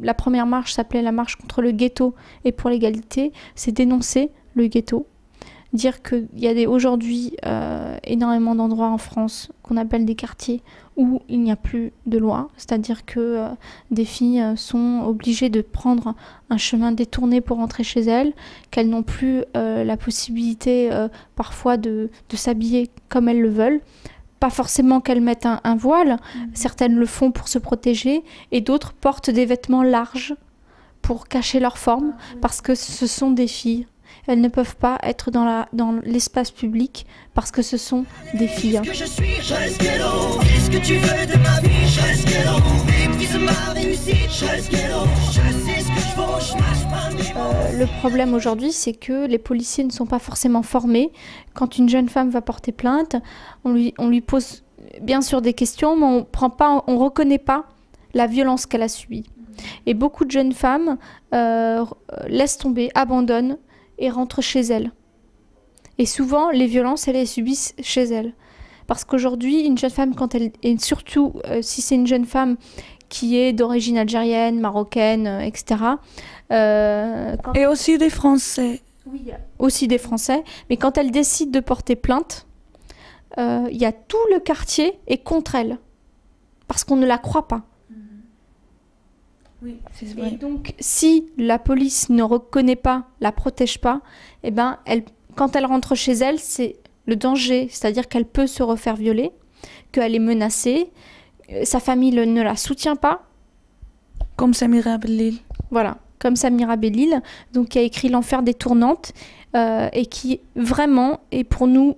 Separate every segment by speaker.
Speaker 1: la première marche s'appelait la marche contre le ghetto et pour l'égalité, c'est dénoncer le ghetto. Dire qu'il y a aujourd'hui énormément d'endroits en France qu'on appelle des quartiers où il n'y a plus de loi, c'est-à-dire que des filles sont obligées de prendre un chemin détourné pour rentrer chez elles, qu'elles n'ont plus la possibilité parfois de s'habiller comme elles le veulent. Pas forcément qu'elles mettent un voile, certaines le font pour se protéger et d'autres portent des vêtements larges pour cacher leur forme parce que ce sont des filles. Elles ne peuvent pas être dans l'espace public parce que ce sont des filles. Le problème aujourd'hui, c'est que les policiers ne sont pas forcément formés. Quand une jeune femme va porter plainte, on lui pose bien sûr des questions, mais on ne reconnaît pas la violence qu'elle a subie. Et beaucoup de jeunes femmes laissent tomber, abandonnent, et rentrent chez elles. Et souvent, les violences, elles les subissent chez elles. Parce qu'aujourd'hui, une jeune femme, quand elle, et surtout si c'est une jeune femme qui est d'origine algérienne, marocaine, etc.
Speaker 2: Et aussi des Français.
Speaker 1: Oui, aussi des Français. Mais quand elle décide de porter plainte, il y a tout le quartier est contre elle. Parce qu'on ne la croit pas.
Speaker 2: Oui, c'est vrai.
Speaker 1: Et donc, si la police ne reconnaît pas, la protège pas, eh ben, quand elle rentre chez elle, c'est le danger, c'est-à-dire qu'elle peut se refaire violer, qu'elle est menacée, sa famille ne la soutient pas.
Speaker 2: Comme Samira Belil.
Speaker 1: Voilà, comme Samira Belil, donc qui a écrit L'enfer des tournantes, et qui vraiment est pour nous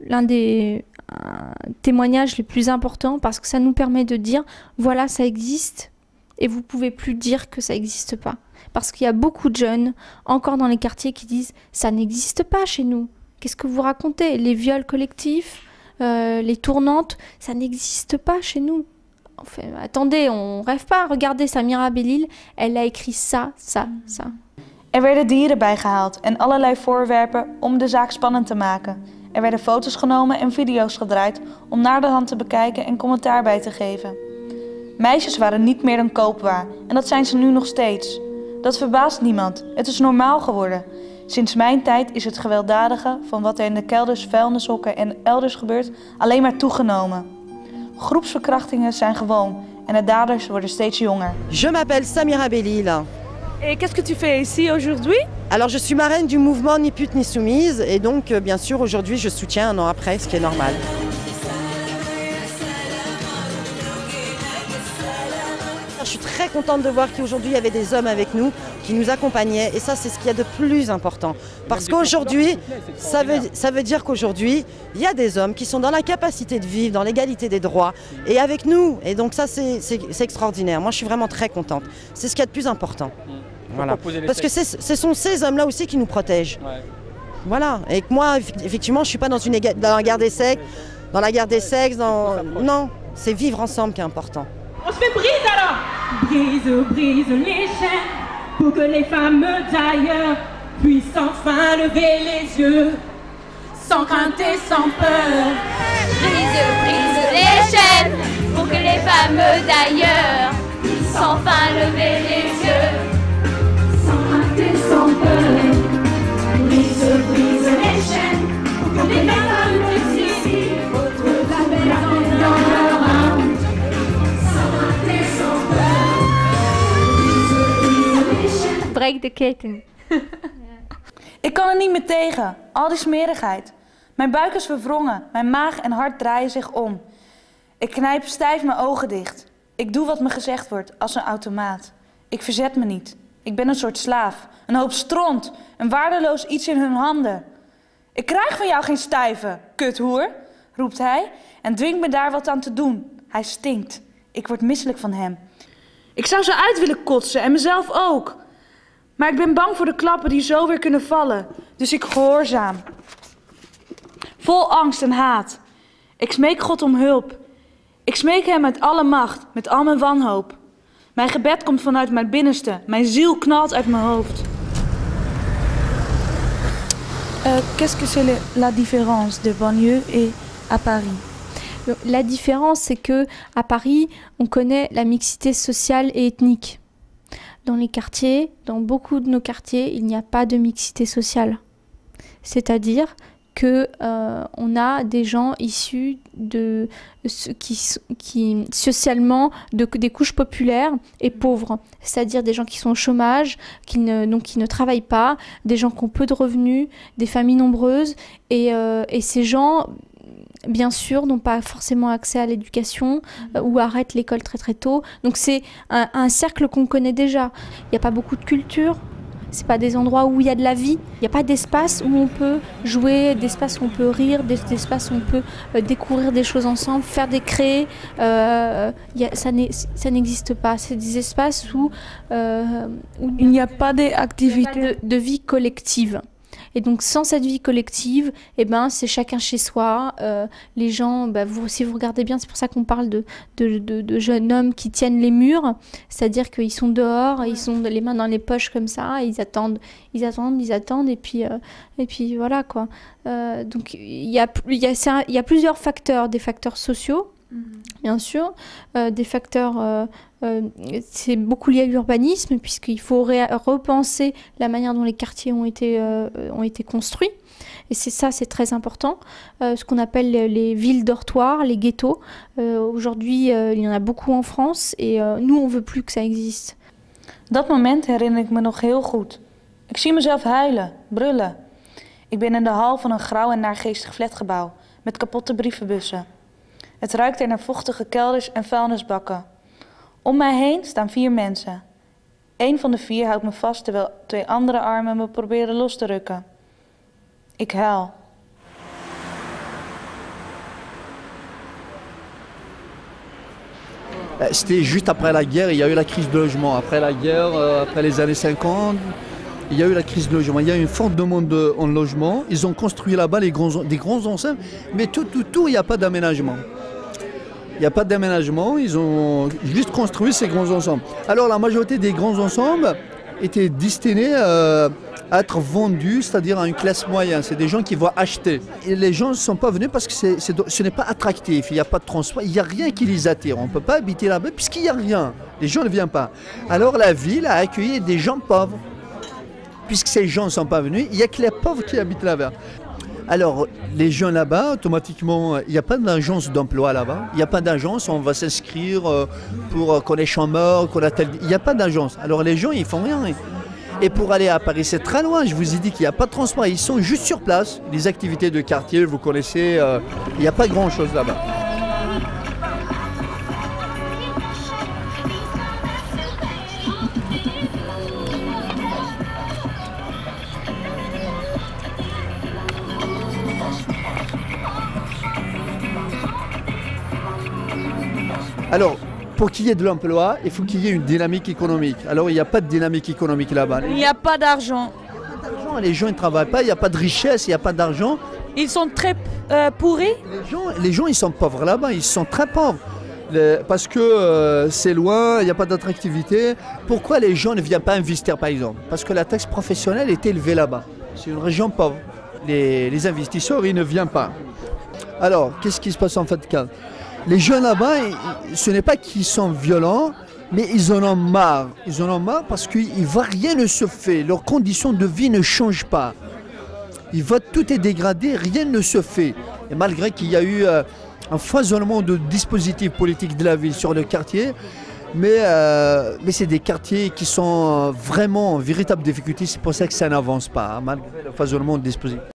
Speaker 1: l'un des témoignages les plus importants, parce que ça nous permet de dire, voilà, ça existe. Et vous ne pouvez plus dire que ça n'existe pas. Parce qu'il y a beaucoup de jeunes, encore dans les quartiers, qui disent « ça n'existe pas chez nous ». Qu'est-ce que vous racontez? Les viols collectifs, les tournantes, ça n'existe pas chez nous. Enfin, attendez, on rêve pas. Regardez, Samira Belil, elle a écrit ça.
Speaker 3: werden dieren bijgehaald en allerlei voorwerpen om de zaak spannend te maken. Werden foto's genomen en video's gedraaid om naderhand te bekijken en commentaar bij te geven. Meisjes waren niet meer een koopwaar en dat zijn ze nu nog steeds. Dat verbaast niemand, het is normaal geworden. Sinds mijn tijd is het gewelddadige van wat er in de kelders, vuilnishokken en elders gebeurt alleen maar toegenomen. Groepsverkrachtingen zijn gewoon en de daders worden steeds jonger.
Speaker 4: Je m'appelle Samira Belil.
Speaker 2: Et qu'est-ce que tu fais ici aujourd'hui?
Speaker 4: Alors je suis marraine du mouvement Ni pute ni soumise et donc bien sûr aujourd'hui je soutiens un an après, ce qui est normal. Je suis très contente de voir qu'aujourd'hui il y avait des hommes avec nous qui nous accompagnaient et ça c'est ce qu'il y a de plus important. Parce qu'aujourd'hui, ça veut dire qu'aujourd'hui il y a des hommes qui sont dans la capacité de vivre, dans l'égalité des droits et avec nous. Et donc ça c'est extraordinaire. Moi je suis vraiment très contente. C'est ce qu'il y a de plus important. Voilà. Parce que ce sont ces hommes-là aussi qui nous protègent. Ouais. Voilà. Et que moi effectivement je ne suis pas dans la guerre des sexes, non, c'est vivre ensemble qui est important.
Speaker 5: On se fait brise alors. Brise les chaînes pour que les femmes d'ailleurs puissent enfin lever les yeux sans crainte et sans peur.
Speaker 6: Brise les chaînes pour que les femmes d'ailleurs puissent enfin lever les yeux sans crainte et sans peur. Brise les chaînes pour que les femmes d'ici retrouvent la paix dans leur âme.
Speaker 1: Break the keten.
Speaker 3: Ik kan er niet meer tegen, al die smerigheid. Mijn buik is verwrongen, mijn maag en hart draaien zich om. Ik knijp stijf mijn ogen dicht. Ik doe wat me gezegd wordt, als een automaat. Ik verzet me niet. Ik ben een soort slaaf, een hoop stront, een waardeloos iets in hun handen. Ik krijg van jou geen stijve, kuthoer, roept hij en dwingt me daar wat aan te doen. Hij stinkt. Ik word misselijk van hem. Ik zou ze uit willen kotsen en mezelf ook. Maar ik ben bang voor de klappen die zo weer kunnen vallen. Dus ik gehoorzaam. Vol angst en haat. Ik smeek God om hulp. Ik smeek hem met alle macht, met al mijn wanhoop. Mijn gebed komt vanuit mijn binnenste. Mijn ziel knalt uit mijn hoofd. Qu'est-ce que c'est la différence de banlieue et à Paris?
Speaker 1: La différence, c'est que à Paris, on connaît la mixité sociale et ethnique. dans les quartiers, dans beaucoup de nos quartiers, il n'y a pas de mixité sociale. C'est-à-dire que on a des gens issus de qui socialement des couches populaires et pauvres, c'est-à-dire des gens qui sont au chômage, qui ne travaillent pas, des gens qui ont peu de revenus, des familles nombreuses, et ces gens, bien sûr, n'ont pas forcément accès à l'éducation ou arrêtent l'école très très tôt. Donc c'est un cercle qu'on connaît déjà. Il n'y a pas beaucoup de culture. C'est pas des endroits où il y a de la vie. Il n'y a pas d'espace où on peut jouer, d'espace où on peut rire, d'espace où on peut découvrir des choses ensemble, faire des créés. Ça n'existe pas. C'est des espaces où
Speaker 2: il n'y a pas d'activité
Speaker 1: de vie collective. Et donc sans cette vie collective, eh ben, c'est chacun chez soi. Les gens, si vous regardez bien, c'est pour ça qu'on parle de jeunes hommes qui tiennent les murs. C'est-à-dire qu'ils sont dehors, ils sont les mains dans les poches comme ça, ils attendent, et puis voilà quoi. Donc il y a plusieurs facteurs, des facteurs sociaux, bien sûr, des facteurs... c'est beaucoup lié à l'urbanisme puisqu'il faut repenser la manière dont les quartiers ont été construits. Et c'est très important. Ce qu'on appelle les villes dortoirs, les ghettos. Aujourd'hui, il y en a beaucoup en France et nous, on veut plus que ça existe.
Speaker 3: Dat moment herinner ik me nog heel goed. Ik zie mezelf huilen, brullen. Ik ben in de hal van een grauw en naargeestig flatgebouw met kapotte brievenbussen. Het ruikt er naar vochtige kelders en vuilnisbakken. Om mij heen staan 4 mensen. Eén van de 4 houdt me vast terwijl 2 andere armen me proberen los te rukken. Ik huil.
Speaker 7: C'était juste après la guerre, il y a eu la crise de logement. Après la guerre, après les années 50, il y a eu la crise de logement. Il y a eu une forte demande en logement. Ils ont construit là-bas des grands ensembles, mais tout, il n'y a pas d'aménagement. Il n'y a pas d'aménagement, ils ont juste construit ces grands ensembles. Alors la majorité des grands ensembles étaient destinés à être vendus, c'est-à-dire à une classe moyenne. C'est des gens qui vont acheter. Et les gens ne sont pas venus parce que ce n'est pas attractif, il n'y a pas de transport, il n'y a rien qui les attire. On ne peut pas habiter là-bas puisqu'il n'y a rien. Les gens ne viennent pas. Alors la ville a accueilli des gens pauvres. Puisque ces gens ne sont pas venus, il n'y a que les pauvres qui habitent là-bas. Alors, les gens là-bas, automatiquement, il n'y a pas d'agence d'emploi là-bas. Il n'y a pas d'agence, on va s'inscrire pour qu'on est chômeur, qu'on a tel... Il n'y a pas d'agence. Alors, les gens, ils font rien. Et pour aller à Paris, c'est très loin. Je vous ai dit qu'il n'y a pas de transport. Ils sont juste sur place. Les activités de quartier, vous connaissez, il n'y a pas grand-chose là-bas. Alors, pour qu'il y ait de l'emploi, il faut qu'il y ait une dynamique économique. Alors, il n'y a pas de dynamique économique là-bas.
Speaker 2: Il n'y a pas d'argent.
Speaker 7: Les gens ne travaillent pas, il n'y a pas de richesse, il n'y a pas d'argent.
Speaker 2: Ils sont très pourris.
Speaker 7: Les gens, ils sont pauvres là-bas, ils sont très pauvres. Parce que c'est loin, il n'y a pas d'attractivité. Pourquoi les gens ne viennent pas investir, par exemple? Parce que la taxe professionnelle est élevée là-bas. C'est une région pauvre. Les investisseurs, ils ne viennent pas. Alors, qu'est-ce qui se passe en fait? Les jeunes là-bas, ce n'est pas qu'ils sont violents, mais ils en ont marre. Ils en ont marre parce que rien ne se fait. Leurs conditions de vie ne changent pas. Tout est dégradé, rien ne se fait. Et malgré qu'il y a eu un foisonnement de dispositifs politiques de la ville sur le quartier, mais c'est des quartiers qui sont vraiment en véritable difficulté. C'est pour ça que ça n'avance pas, malgré le foisonnement de dispositifs.